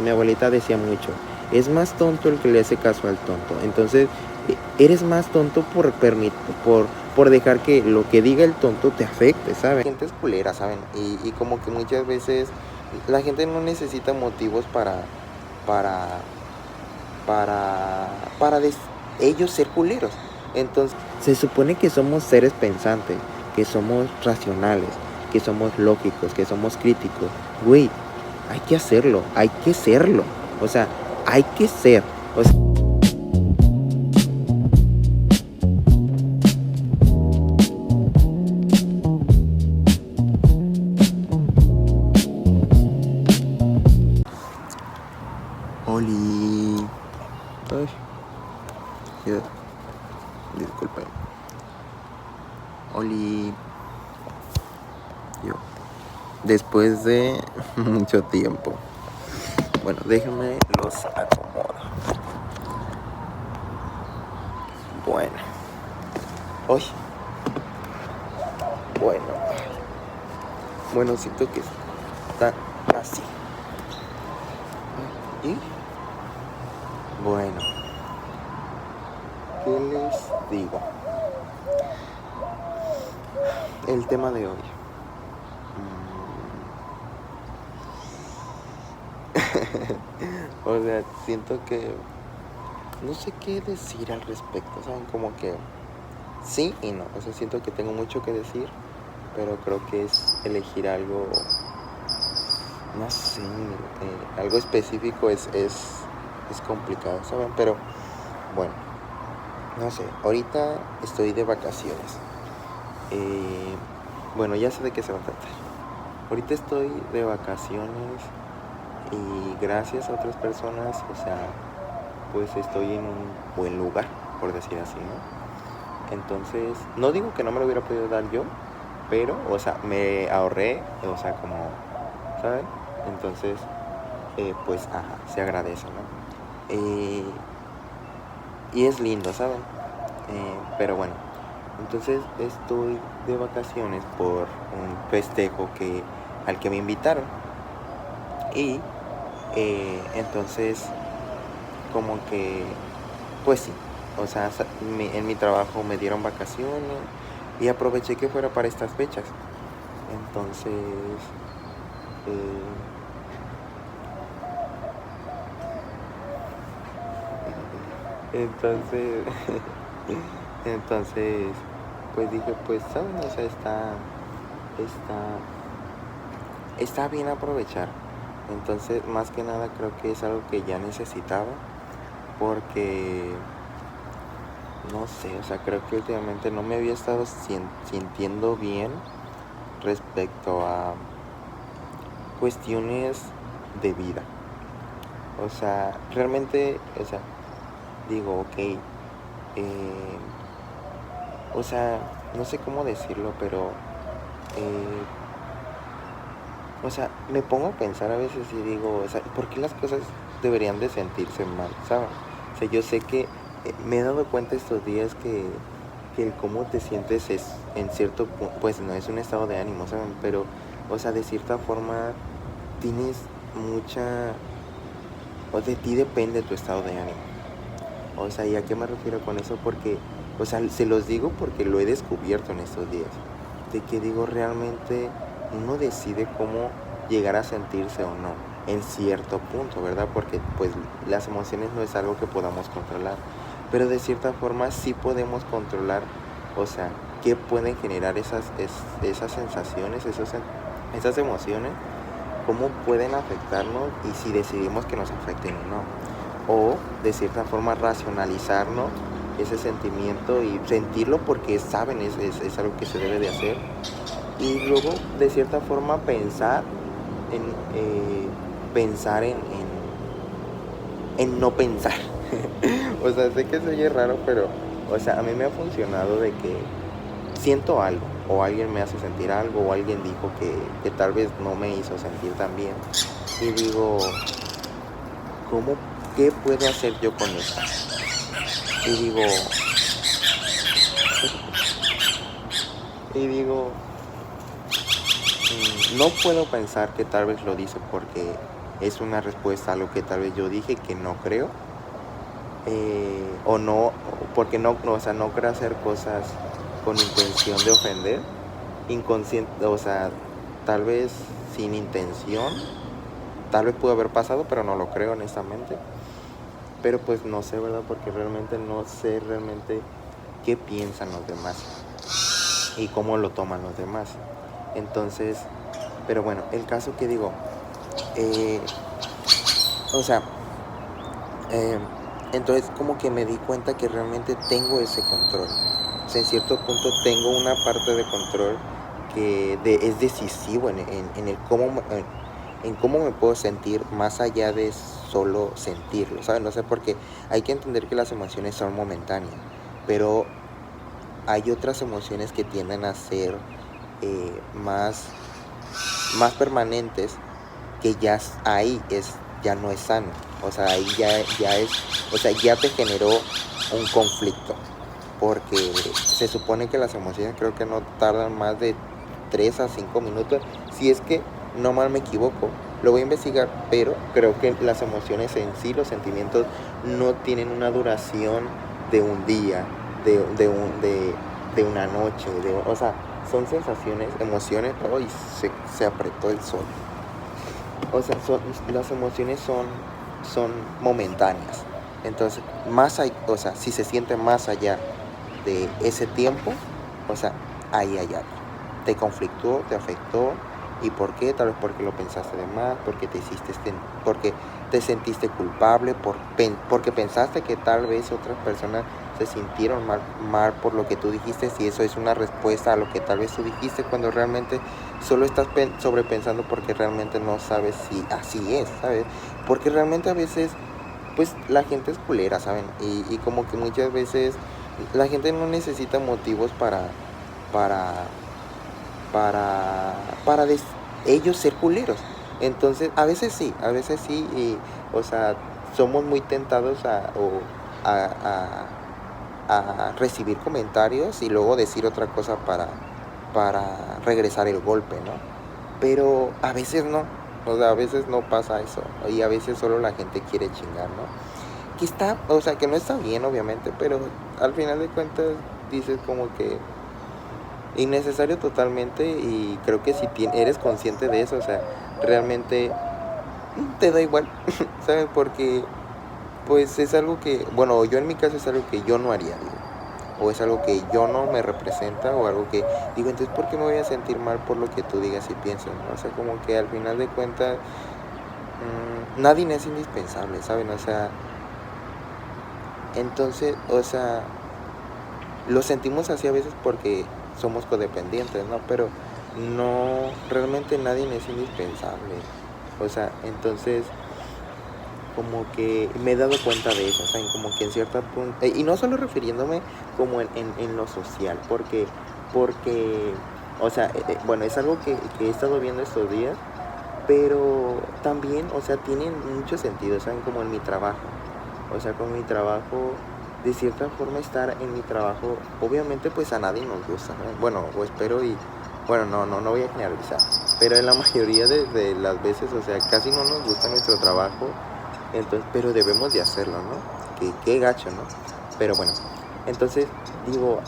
Mi abuelita decía mucho, es más tonto el que le hace caso al tonto. Entonces, eres más tonto por dejar que lo que diga el tonto te afecte, ¿saben? La gente es culera, ¿saben? Y como que muchas veces la gente no necesita motivos para, para ellos ser culeros. Entonces, se supone que somos seres pensantes, que somos racionales, que somos lógicos, que somos críticos. Güey, hay que hacerlo, hay que serlo. O sea, hay que ser. O sea, Oli. Ay, ya. Disculpen. Oli. Yo. Después de mucho tiempo. Bueno, déjenme los acomodo. Bueno. Hoy. Bueno. Bueno, siento que está así. ¿Y? Bueno. ¿Qué les digo? El tema de hoy. O sea, siento que no sé qué decir al respecto, ¿saben? Como que sí y no. O sea, siento que tengo mucho que decir, pero creo que es elegir algo, no sé, algo específico es complicado, ¿saben? Pero bueno, no sé, ahorita estoy de vacaciones. Bueno, ya sé de qué se va a tratar. Ahorita estoy de vacaciones y gracias a otras personas, o sea, pues estoy en un buen lugar, por decir así, ¿no? Entonces, no digo que no me lo hubiera podido dar yo, pero, o sea, me ahorré, o sea, como, ¿saben? Entonces, pues, ajá, se agradece, ¿no? Y es lindo, ¿saben? Pero bueno, entonces estoy de vacaciones por un festejo al que me invitaron. Y entonces, como que, pues sí, o sea, en mi trabajo me dieron vacaciones y aproveché que fuera para estas fechas. Entonces, entonces, entonces, pues dije, pues, ¿saben? O sea, está bien aprovechar. Entonces, más que nada, creo que es algo que ya necesitaba, porque no sé, o sea, creo que últimamente no me había estado sintiendo bien respecto a cuestiones de vida. O sea, realmente, o sea, digo, ok, o sea, no sé cómo decirlo, pero, o sea, me pongo a pensar a veces y digo, o sea, ¿por qué las cosas deberían de sentirse mal, ¿saben? O sea, yo sé que me he dado cuenta estos días que el cómo te sientes es, en cierto punto, pues no es un estado de ánimo, ¿saben? Pero, o sea, de cierta forma tienes mucha, o de ti depende tu estado de ánimo. O sea, ¿y a qué me refiero con eso? Porque, o sea, se los digo porque lo he descubierto en estos días. De que digo, realmente uno decide cómo llegar a sentirse o no, en cierto punto, ¿verdad? Porque pues las emociones no es algo que podamos controlar. Pero de cierta forma sí podemos controlar, o sea, qué pueden generar esas sensaciones, esas emociones, cómo pueden afectarnos y si decidimos que nos afecten o no. O de cierta forma racionalizarnos ese sentimiento y sentirlo porque saben, es algo que se debe de hacer. Y luego de cierta forma pensar en no pensar. O sea, sé que se oye raro, pero, o sea, a mí me ha funcionado de que siento algo, o alguien me hace sentir algo, o alguien dijo que tal vez no me hizo sentir tan bien. Y digo, ¿qué puedo hacer yo con esto? Y digo, no puedo pensar que tal vez lo dice porque es una respuesta a lo que tal vez yo dije que no creo, o no, porque no, o sea, no creo hacer cosas con intención de ofender, inconsciente, o sea, tal vez sin intención, tal vez pudo haber pasado, pero no lo creo honestamente. Pero pues no sé, ¿verdad? Porque realmente no sé realmente qué piensan los demás y cómo lo toman los demás. Entonces, pero bueno, el caso que digo, o sea, eh, entonces como que me di cuenta que realmente tengo ese control. O sea, en cierto punto tengo una parte de control que es decisivo en el en cómo me puedo sentir más allá de solo sentirlo, ¿sabes? No sé, porque hay que entender que las emociones son momentáneas, pero hay otras emociones que tienden a ser más permanentes, que ahí ya no es sano. O sea, ahí ya es, o sea, ya te generó un conflicto, porque se supone que las emociones creo que no tardan más de 3 a 5 minutos, si es que no mal me equivoco, lo voy a investigar, pero creo que las emociones en sí, los sentimientos, no tienen una duración de un día, de una noche, o sea, son sensaciones, emociones, y se apretó el sol. O sea, las emociones son momentáneas. Entonces, o sea, si se siente más allá de ese tiempo, o sea, ahí hay algo. Te conflictó, te afectó. ¿Y por qué? Tal vez porque lo pensaste de más, porque te sentiste culpable, porque pensaste que tal vez otras personas se sintieron mal por lo que tú dijiste, si eso es una respuesta a lo que tal vez tú dijiste, cuando realmente solo estás sobrepensando porque realmente no sabes si así es, ¿sabes? Porque realmente a veces, pues la gente es culera, ¿saben? Y como que muchas veces la gente no necesita motivos para, para ellos ser culeros. Entonces, a veces sí, y, o sea, somos muy tentados a, a recibir comentarios y luego decir otra cosa para regresar el golpe, ¿no? Pero a veces no, o sea, a veces no pasa eso, y a veces solo la gente quiere chingar, ¿no? Que está, o sea, que no está bien, obviamente, pero al final de cuentas dices como que innecesario totalmente, y creo que si eres consciente de eso, o sea, realmente te da igual, ¿sabes? Porque pues es algo que, bueno, yo en mi caso es algo que yo no haría, digo, o es algo que yo no me representa, o algo que digo, entonces ¿por qué me voy a sentir mal por lo que tú digas y piensas, ¿no? O sea, como que al final de cuentas nadie es indispensable, ¿saben? O sea, entonces, o sea, lo sentimos así a veces porque somos codependientes, ¿no? Pero no, realmente nadie es indispensable. O sea, entonces, como que me he dado cuenta de eso, ¿saben? Como que en cierta punto, y no solo refiriéndome como en lo social, porque, o sea, bueno, es algo que he estado viendo estos días, pero también, o sea, tienen mucho sentido, ¿saben? Como en mi trabajo. O sea, con mi trabajo, de cierta forma estar en mi trabajo, obviamente pues a nadie nos gusta, ¿no? Bueno, o espero, y, bueno, no voy a generalizar, pero en la mayoría de las veces, o sea, casi no nos gusta nuestro trabajo, entonces, pero debemos de hacerlo, ¿no? Qué gacho, ¿no? Pero bueno, entonces, digo,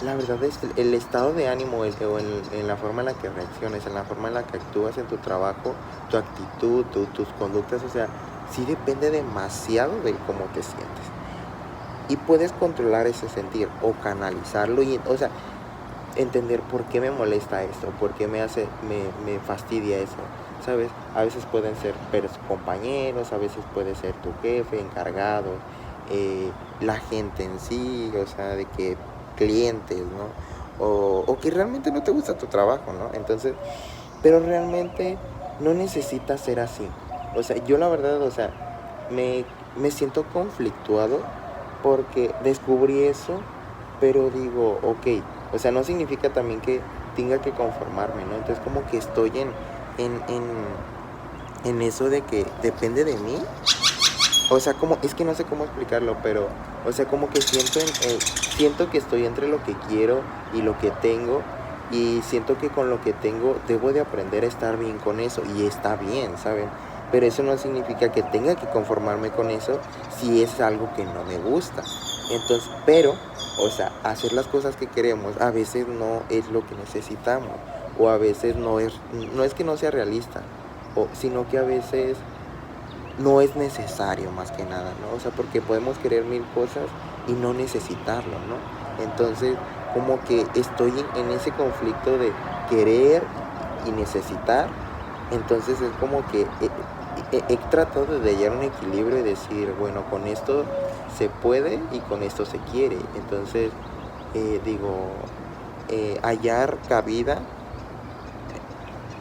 la verdad es que el estado de ánimo, o en la forma en la que reacciones, en la forma en la que actúas en tu trabajo, tu actitud, tus conductas, o sea, sí depende demasiado de cómo te sientes. Y puedes controlar ese sentir o canalizarlo, y, o sea, entender por qué me molesta esto, por qué me fastidia eso, ¿sabes? A veces pueden ser compañeros, a veces puede ser tu jefe, encargado, la gente en sí, o sea, de que clientes, ¿no? O que realmente no te gusta tu trabajo, ¿no? Entonces, pero realmente no necesita ser así. O sea, yo la verdad, o sea, me siento conflictuado porque descubrí eso, pero digo, ok, o sea, no significa también que tenga que conformarme, ¿no? Entonces como que estoy en, en, en eso de que depende de mí. O sea, como, es que no sé cómo explicarlo, pero, o sea, como que siento que estoy entre lo que quiero y lo que tengo, y siento que con lo que tengo debo de aprender a estar bien con eso, y está bien, ¿saben? pero eso no significa que tenga que conformarme con eso si es algo que no me gusta. Entonces, pero, o sea, hacer las cosas que queremos a veces no es lo que necesitamos, o a veces no es que no sea realista, sino que a veces no es necesario más que nada, ¿no? O sea, porque podemos querer mil cosas y no necesitarlo, ¿no? Entonces, como que estoy en ese conflicto de querer y necesitar, entonces es como que he tratado de hallar un equilibrio y decir, bueno, con esto se puede y con esto se quiere. Entonces, digo, hallar cabida,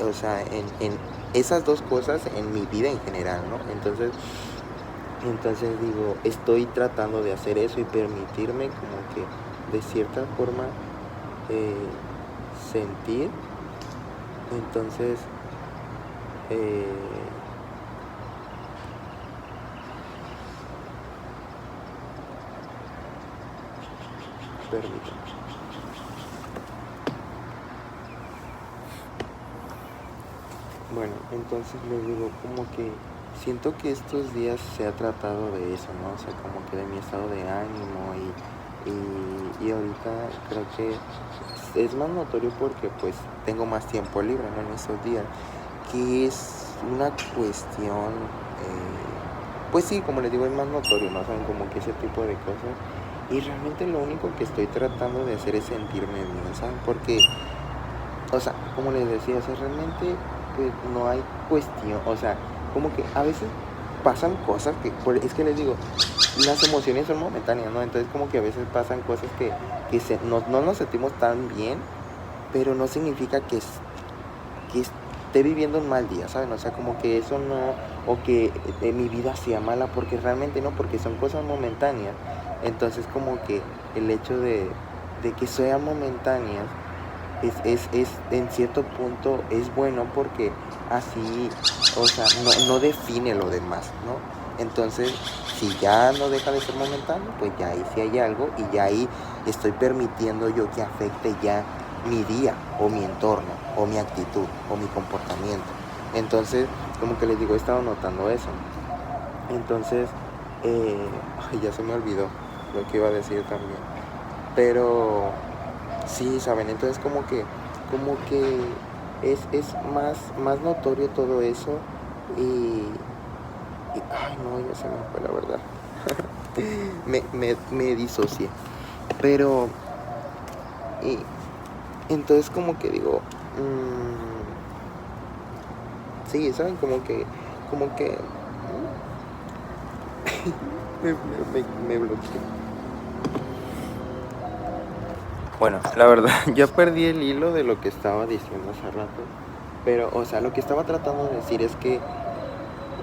o sea, en esas dos cosas en mi vida en general, ¿no? Entonces digo, estoy tratando de hacer eso y permitirme como que de cierta forma eh, sentir. Entonces, eh, permítame. Bueno, entonces les digo como que siento que estos días se ha tratado de eso, ¿no? O sea, como que de mi estado de ánimo y ahorita creo que es más notorio porque pues tengo más tiempo libre, ¿no? En estos días, que es una cuestión, pues sí, como les digo, es más notorio, ¿no? Saben, como que ese tipo de cosas. Y realmente lo único que estoy tratando de hacer es sentirme bien, ¿saben? Porque, o sea, como les decía, o sea, realmente pues, no hay cuestión, o sea, como que a veces pasan cosas es que les digo, las emociones son momentáneas, ¿no? Entonces como que a veces pasan cosas que no nos sentimos tan bien, pero no significa que esté viviendo un mal día, ¿saben? O sea, como que eso no, o que mi vida sea mala, porque realmente no, porque son cosas momentáneas. Entonces como que el hecho de que sean momentáneas es en cierto punto es bueno porque así, o sea, no define lo demás, ¿no? Entonces, si ya no deja de ser momentáneo, pues ya ahí sí hay algo y ya ahí estoy permitiendo yo que afecte ya mi día o mi entorno o mi actitud o mi comportamiento. Entonces, como que les digo, he estado notando eso. Entonces, ay, ya se me olvidó lo que iba a decir también. Pero sí, ¿saben? Entonces como que es más notorio todo eso ay no, ya se me fue la verdad. Me disocié. Pero, y entonces como que digo, sí, ¿saben? Como que me bloqueé. Bueno, la verdad, ya perdí el hilo de lo que estaba diciendo hace rato. Pero, o sea, lo que estaba tratando de decir es que,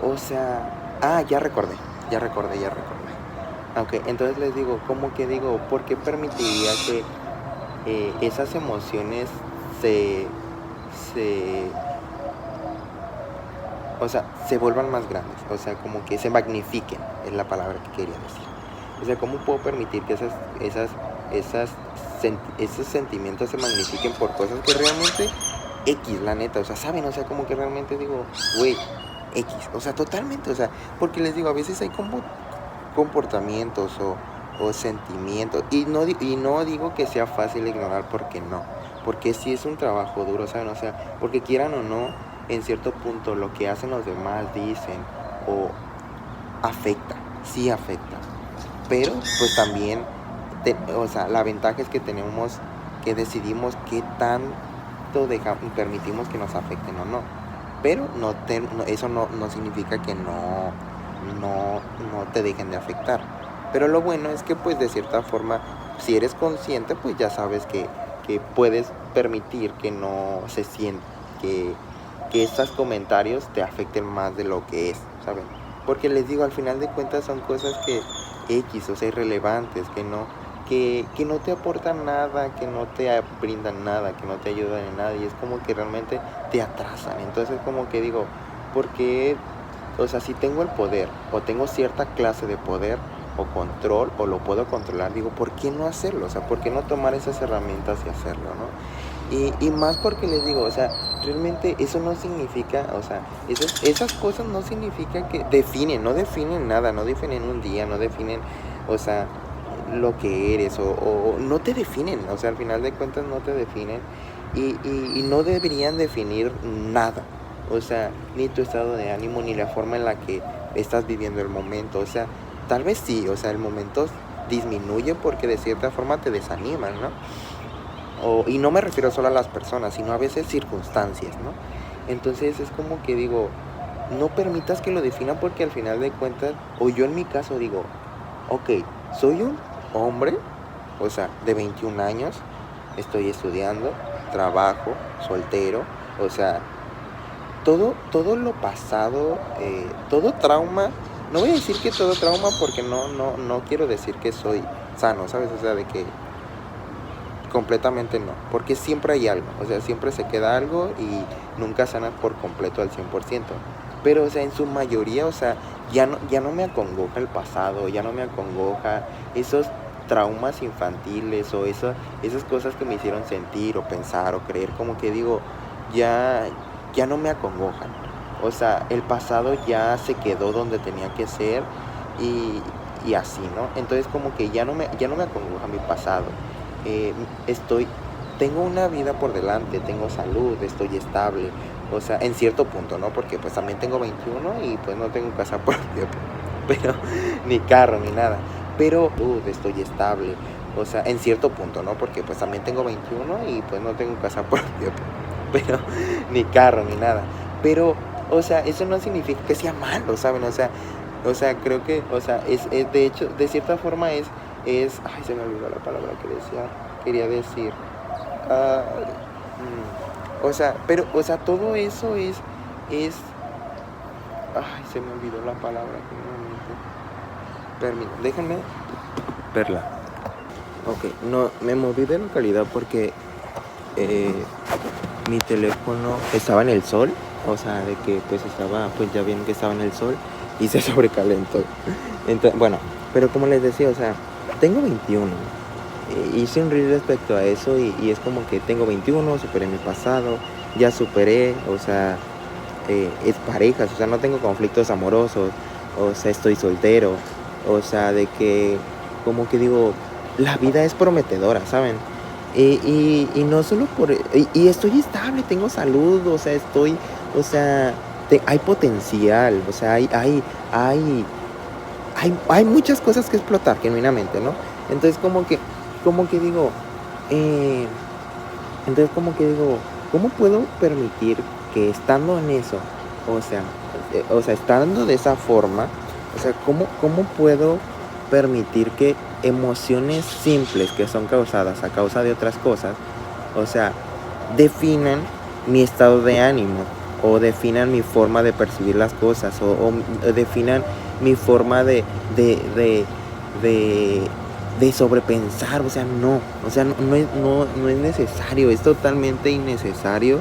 o sea, ya recordé, ya recordé. Ok, entonces les digo, como que digo, ¿por qué permitiría que esas emociones se, se, o sea, se vuelvan más grandes? O sea, como que se magnifiquen, es la palabra que quería decir. O sea, ¿cómo puedo permitir que esas, esos sentimientos se magnifiquen por cosas que realmente X, la neta, o sea, ¿saben? O sea, como que realmente digo, güey, X, o sea, totalmente, o sea, porque les digo, a veces hay como comportamientos o sentimientos, y no digo que sea fácil ignorar, porque no, porque sí es un trabajo duro, ¿saben? O sea, porque quieran o no, en cierto punto lo que hacen los demás, dicen, o afecta, sí afecta, pero pues también, o sea, la ventaja es que tenemos, que decidimos qué tanto permitimos que nos afecten o no. Pero eso no significa que no te dejen de afectar. Pero lo bueno es que pues de cierta forma, si eres consciente, pues ya sabes que puedes permitir que no se siente, que, que estos comentarios te afecten más de lo que es, ¿saben? Porque les digo, al final de cuentas son cosas que X, o sea, irrelevantes, que no te aportan nada, que no te brindan nada, que no te ayudan en nada, y es como que realmente te atrasan. Entonces como que digo, porque, o sea, si tengo el poder o tengo cierta clase de poder o control o lo puedo controlar, digo, ¿por qué no hacerlo? O sea, ¿por qué no tomar esas herramientas y hacerlo, no? Y más porque les digo, o sea, realmente eso no significa, o sea, esas cosas no significan que no definen nada, no definen un día, no definen, o sea, lo que eres, o no te definen, o sea, al final de cuentas no te definen y no deberían definir nada, o sea, ni tu estado de ánimo, ni la forma en la que estás viviendo el momento, o sea, tal vez sí, o sea, el momento disminuye porque de cierta forma te desaniman, ¿no? Y no me refiero solo a las personas, sino a veces circunstancias, ¿no? Entonces es como que digo, no permitas que lo definan porque al final de cuentas, o yo en mi caso digo, ok, soy un hombre, o sea, de 21 años, estoy estudiando, trabajo, soltero, o sea, todo lo pasado, todo trauma, no voy a decir que todo trauma porque no quiero decir que soy sano, ¿sabes? O sea, de que completamente no, porque siempre hay algo, o sea, siempre se queda algo y nunca sana por completo al 100%. Pero, o sea, en su mayoría, o sea, ya no me acongoja el pasado, ya no me acongoja esos traumas infantiles o esas cosas que me hicieron sentir o pensar o creer, como que digo, ya, ya no me acongojan. O sea, el pasado ya se quedó donde tenía que ser y, y así, ¿no? Entonces como que ya no me acongoja mi pasado. eh, estoy, tengo una vida por delante, tengo salud, estoy estable, o sea, en cierto punto, ¿no? Porque pues también tengo 21 y pues no tengo casa propia, pero ni carro ni nada, pero estoy estable, o sea, en cierto punto, ¿no? Porque pues también tengo 21 y pues no tengo casa propia, pero ni carro ni nada, pero, o sea, eso no significa que sea malo, ¿saben? O sea, creo que, o sea, de hecho, de cierta forma ay, se me olvidó la palabra quería decir. Ah, o sea, pero, o sea, todo eso es, ay, se me olvidó la palabra. Déjenme verla. Ok, no, me moví de localidad porque eh, mi teléfono estaba en el sol, o sea, de que pues estaba, pues ya bien que estaba en el sol y se sobrecalentó. Entonces, bueno, pero como les decía, o sea, tengo 21. Hice un reel respecto a eso y es como que tengo 21, superé mi pasado, ya superé, o sea, es parejas, o sea, no tengo conflictos amorosos, o sea, estoy soltero, o sea, de que, como que digo, la vida es prometedora, ¿saben? Y no solo y estoy estable, tengo salud, o sea, o sea, hay potencial, o sea, hay, hay muchas cosas que explotar, genuinamente, ¿no? Entonces, como que digo, eh, entonces como que digo, ¿cómo puedo permitir que estando en eso, o sea, estando de esa forma, o sea, cómo puedo permitir que emociones simples que son causadas a causa de otras cosas, o sea, definan mi estado de ánimo o definan mi forma de percibir las cosas o definan mi forma de, de sobrepensar, o sea, no es necesario, es totalmente innecesario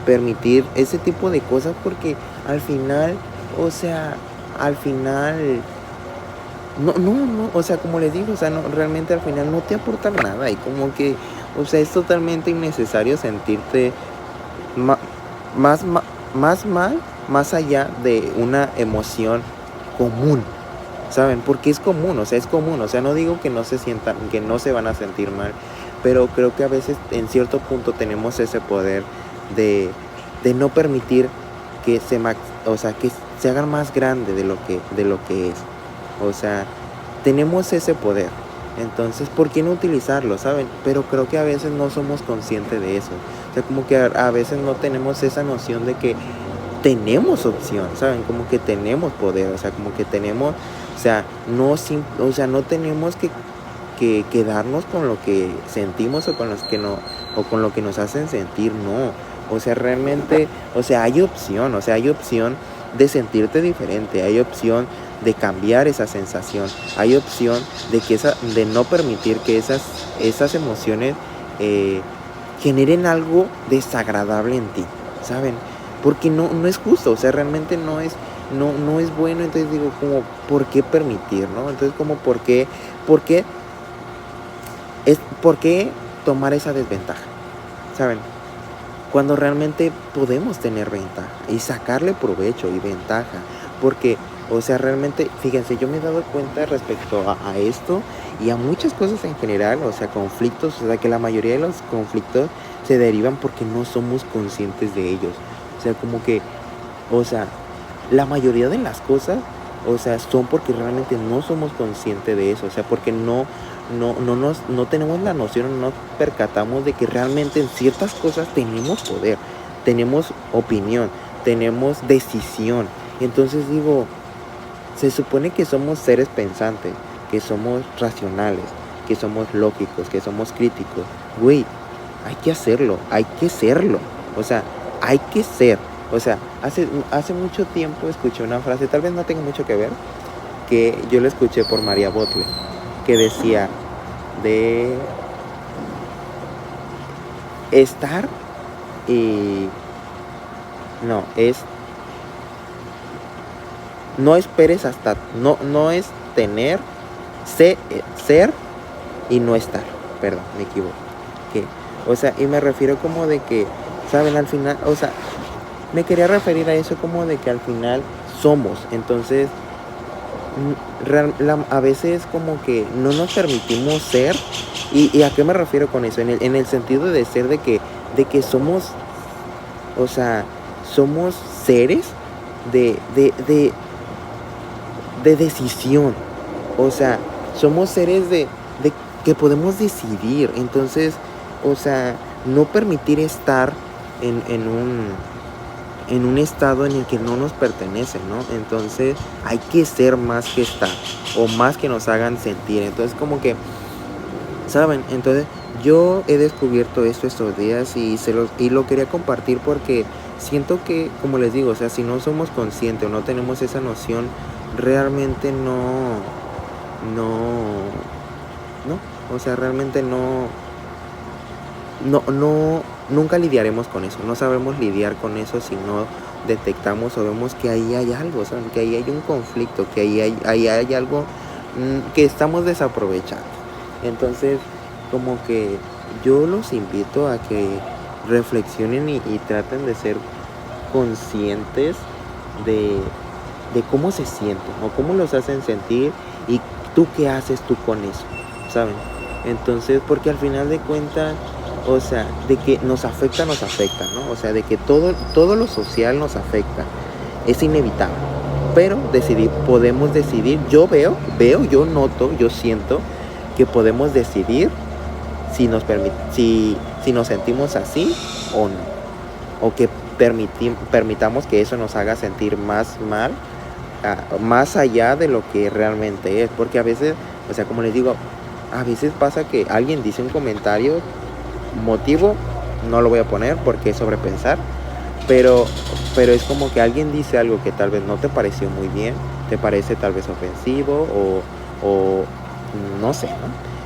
permitir ese tipo de cosas porque al final, o sea, al final, o sea, como les digo, o sea, no, realmente al final no te aporta nada y como que, o sea, es totalmente innecesario sentirte ma- más, más mal, más allá de una emoción común. ¿Saben? Porque es común, o sea, es común, o sea, no digo que no se sientan, que no se van a sentir mal, pero creo que a veces en cierto punto tenemos ese poder de, de no permitir que o sea, que se hagan más grande de lo que es. O sea, tenemos ese poder. Entonces, ¿por qué no utilizarlo, saben? Pero creo que a veces no somos conscientes de eso. O sea, como que a veces no tenemos esa noción de que tenemos opción, ¿saben? Como que tenemos poder, o sea, como que tenemos, o sea, o sea, no tenemos que quedarnos con lo que sentimos o con los que no, o con lo que nos hacen sentir, no. O sea, realmente, o sea, hay opción, o sea, hay opción de sentirte diferente, hay opción de cambiar esa sensación, hay opción de no permitir que esas emociones eh, generen algo desagradable en ti, ¿saben? Porque no es justo, o sea, realmente no es bueno, entonces digo, como, ¿por qué permitir, no? Entonces, como, por qué, por qué tomar esa desventaja, ¿saben? cuando realmente podemos tener ventaja y sacarle provecho y ventaja. Porque, o sea, realmente, fíjense, yo me he dado cuenta respecto a esto y a muchas cosas en general, o sea, conflictos, o sea, que la mayoría de los conflictos se derivan porque no somos conscientes de ellos. O sea, como que, o sea, la mayoría de las cosas, o sea, son porque realmente no somos conscientes de eso, o sea, porque no tenemos la noción, no nos percatamos de que realmente en ciertas cosas tenemos poder, tenemos opinión, tenemos decisión. Entonces digo, se supone que somos seres pensantes, que somos racionales, que somos lógicos, que somos críticos. Güey, hay que hacerlo, hay que serlo. O sea, hay que ser. O sea, hace mucho tiempo escuché una frase, tal vez no tenga mucho que ver, que yo la escuché por María Botle, que decía de estar y... No, no esperes hasta... No es tener, ser y no estar. Perdón, me equivoco. Que, o sea, y me refiero como de que, ¿saben? Al final, o sea, me quería referir a eso como de que al final somos. Entonces, a veces como que no nos permitimos ser. ¿Y a qué me refiero con eso? En el sentido de ser de que somos, o sea, somos seres de, de, de, de decisión. O sea, somos seres de que podemos decidir. Entonces, o sea, no permitir estar en un estado en el que no nos pertenece, ¿no? Entonces, hay que ser más que estar, o más que nos hagan sentir. Entonces, como que, ¿saben? Entonces, yo he descubierto esto estos días y lo quería compartir porque siento que, como les digo, o sea, si no somos conscientes o no tenemos esa noción, realmente no, no, o sea, realmente nunca lidiaremos con eso, no sabemos lidiar con eso si no detectamos o vemos que ahí hay algo, ¿saben? Que ahí hay un conflicto, que ahí hay algo que estamos desaprovechando. Entonces, como que yo los invito a que reflexionen y traten de ser conscientes de, de cómo se sienten o cómo los hacen sentir y tú qué haces tú con eso, ¿saben? Entonces, porque al final de cuentas, o sea, de que nos afecta, ¿no? O sea, de que todo lo social nos afecta, es inevitable. Pero podemos decidir, yo noto, yo siento que podemos decidir si nos sentimos así o no. O que permitamos que eso nos haga sentir más mal, más allá de lo que realmente es. Porque a veces, o sea, como les digo, a veces pasa que alguien dice un comentario, motivo, no lo voy a poner porque es sobrepensar, pero, pero es como que alguien dice algo que tal vez no te pareció muy bien, te parece tal vez ofensivo o no sé, ¿no?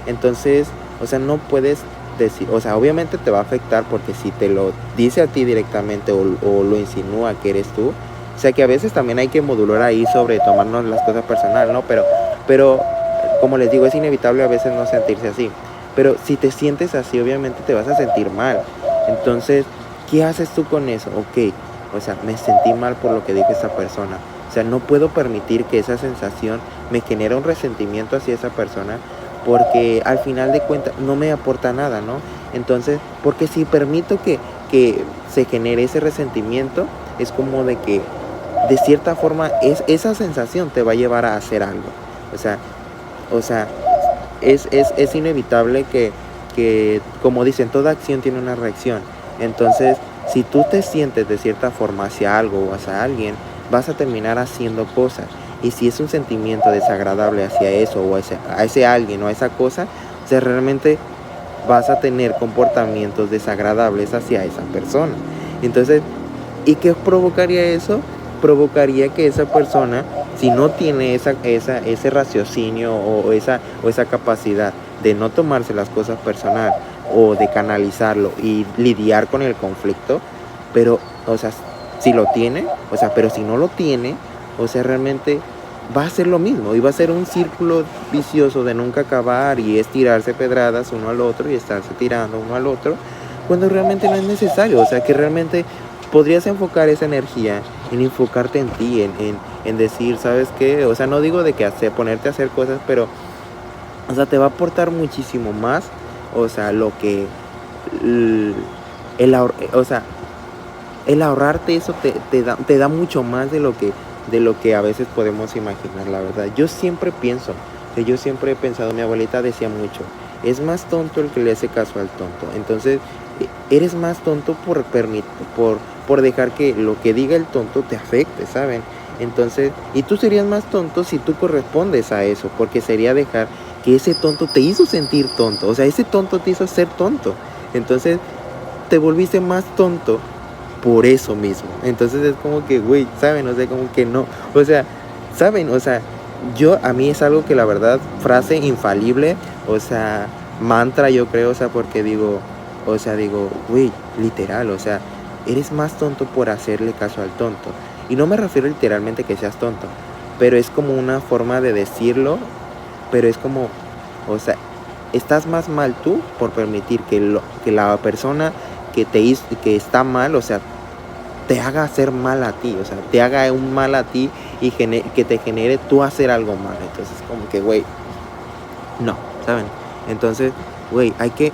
Entonces, o sea, no puedes decir, o sea, obviamente te va a afectar porque si te lo dice a ti directamente o lo insinúa que eres tú, o sea que a veces también hay que modular ahí sobre tomarnos las cosas personal, ¿no? Pero como les digo, es inevitable a veces no sentirse así. Pero si te sientes así, obviamente te vas a sentir mal. Entonces, ¿qué haces tú con eso? Ok, o sea, me sentí mal por lo que dijo esa persona. O sea, no puedo permitir que esa sensación me genere un resentimiento hacia esa persona porque al final de cuentas no me aporta nada, ¿no? Entonces, porque si permito que se genere ese resentimiento, es como de que de cierta forma esa sensación te va a llevar a hacer algo. O sea, es inevitable que, como dicen, toda acción tiene una reacción. Entonces, si tú te sientes de cierta forma hacia algo o hacia alguien, vas a terminar haciendo cosas. Y si es un sentimiento desagradable hacia eso o a ese alguien o a esa cosa, o sea, realmente vas a tener comportamientos desagradables hacia esa persona. Entonces, ¿y qué provocaría eso? Provocaría que esa persona, si no tiene ese raciocinio o esa capacidad de no tomarse las cosas personal o de canalizarlo y lidiar con el conflicto, pero, o sea, si lo tiene, o sea, pero si no lo tiene, o sea, realmente va a ser lo mismo y va a ser un círculo vicioso de nunca acabar y es tirarse pedradas uno al otro y estarse tirando uno al otro cuando realmente no es necesario. O sea, que realmente podrías enfocar esa energía en enfocarte en ti, en decir, ¿sabes qué? O sea, no digo de que ponerte a hacer cosas, pero, o sea, te va a aportar muchísimo más, o sea, lo que, l- o sea, el ahorrarte eso te da mucho más de lo que a veces podemos imaginar, la verdad. Yo siempre pienso, que yo siempre he pensado, mi abuelita decía mucho, es más tonto el que le hace caso al tonto. Entonces, eres más tonto por dejar que lo que diga el tonto te afecte, ¿saben? Entonces, y tú serías más tonto si tú correspondes a eso, porque sería dejar que ese tonto te hizo sentir tonto, o sea, ese tonto te hizo ser tonto. Entonces, te volviste más tonto por eso mismo. Entonces es como que, güey, ¿saben? O sea, como que no. O sea, ¿saben? O sea, a mí es algo que la verdad, frase infalible, o sea, mantra yo creo, o sea, porque digo, güey, literal, o sea, eres más tonto por hacerle caso al tonto. Y no me refiero literalmente que seas tonto, pero es como una forma de decirlo, pero es como, o sea, estás más mal tú por permitir que la persona que te hizo, que está mal, o sea, te haga hacer mal a ti, o sea, te haga un mal a ti y que te genere tú hacer algo mal. Entonces, como que, güey, no, ¿saben? Entonces, güey, hay que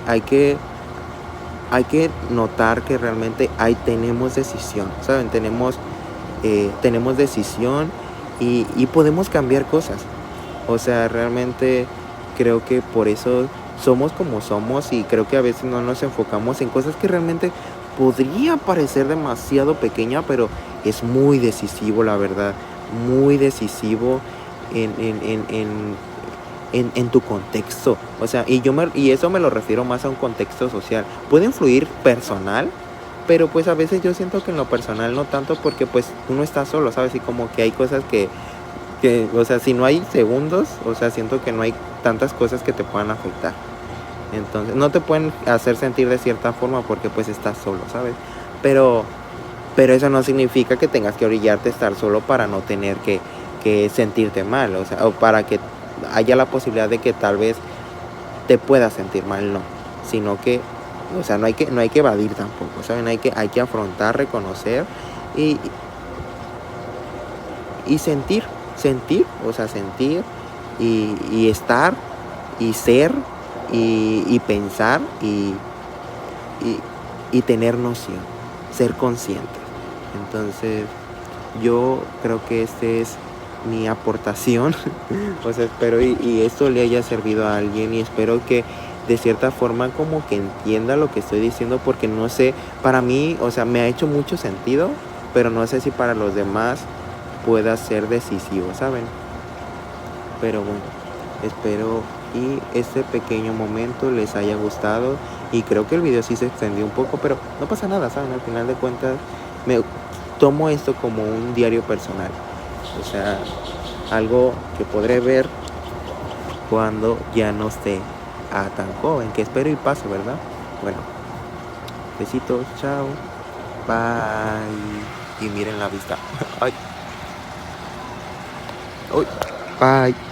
notar que realmente ahí tenemos decisión, ¿saben? Tenemos decisión y podemos cambiar cosas. O sea, realmente creo que por eso somos como somos y creo que a veces no nos enfocamos en cosas que realmente podría parecer demasiado pequeña, pero es muy decisivo, la verdad, muy decisivo en, en, en, en, en tu contexto. O sea, y eso me lo refiero más a un contexto social. Puede influir personal, pero pues a veces yo siento que en lo personal no tanto porque pues uno está solo, ¿sabes? Y como que hay cosas o sea, si no hay segundos, o sea, siento que no hay tantas cosas que te puedan afectar. Entonces, no te pueden hacer sentir de cierta forma porque pues estás solo, ¿sabes? Pero, pero eso no significa que tengas que orillarte a estar solo para no tener que sentirte mal, o sea, o para que haya la posibilidad de que tal vez te puedas sentir mal, no. Sino que, o sea, no hay que evadir tampoco, ¿saben? Hay que afrontar, reconocer y, y sentir, o sea, sentir y estar y ser y pensar y, y tener noción, ser consciente. Entonces, yo creo que este es mi aportación. O sea, espero y esto le haya servido a alguien y espero que de cierta forma como que entienda lo que estoy diciendo porque no sé, para mí, o sea, me ha hecho mucho sentido, pero no sé si para los demás pueda ser decisivo, ¿saben? Pero bueno, espero y este pequeño momento les haya gustado y creo que el video sí se extendió un poco, pero no pasa nada, ¿saben? Al final de cuentas me tomo esto como un diario personal, o sea, algo que podré ver cuando ya no esté tan joven, que espero y pase, ¿verdad? Bueno, besitos, chao, bye y miren la vista. Ay, uy, bye.